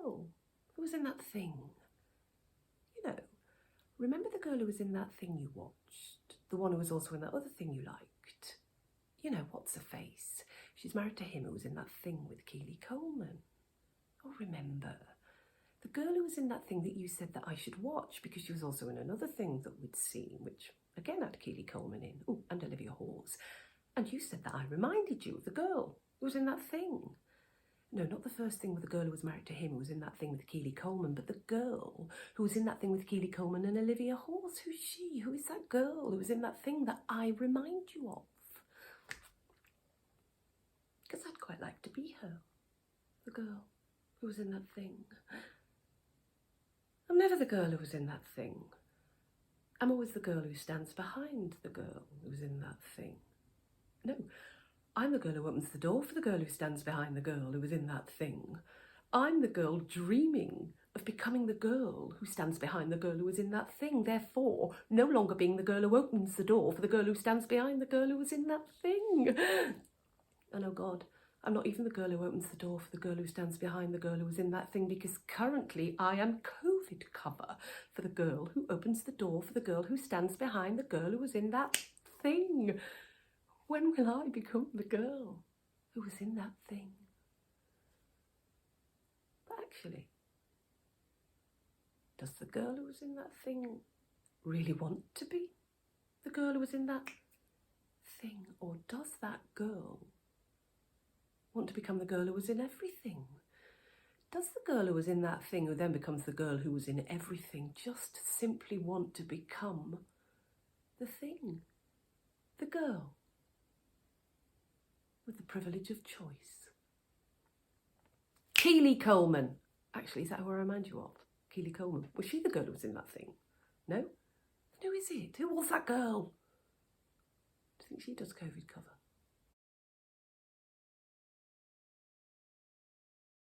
girl who was in that thing. You know, remember the girl who was in that thing you watched? The one who was also in that other thing you liked? You know, what's her face? She's married to him who was in that thing with Keely Coleman. Oh, remember? The girl who was in that thing that you said that I should watch because she was also in another thing that we'd seen, which again had Keely Coleman in. Oh, and Olivia Hawes. And you said that I reminded you of the girl who was in that thing. No, not the first thing with the girl who was married to him who was in that thing with Keely Coleman, but the girl who was in that thing with Keely Coleman and Olivia Hawes. Who's she? Who is that girl who was in that thing that I remind you of? Because I'd quite like to be her, the girl who was in that thing. I'm never the girl who was in that thing. I'm always the girl who stands behind the girl who was in that thing. No, I'm the girl who opens the door for the girl who stands behind the girl who was in that thing. I'm the girl dreaming of becoming the girl who stands behind the girl who was in that thing, therefore no longer being the girl who opens the door for the girl who stands behind the girl who was in that thing. And oh God, I'm not even the girl who opens the door for the girl who stands behind the girl who was in that thing, because currently I am COVID cover for the girl who opens the door for the girl who stands behind the girl who was in that thing. When will I become the girl who was in that thing? But actually, does the girl who was in that thing really want to be the girl who was in that thing? Or does that girl want to become the girl who was in everything? Does the girl who was in that thing, who then becomes the girl who was in everything, just simply want to become the thing? The girl with the privilege of choice. Keely Coleman. Actually, is that who I remind you of? Keely Coleman. Was she the girl who was in that thing? No? Who is it? Who was that girl? Do you think she does COVID cover?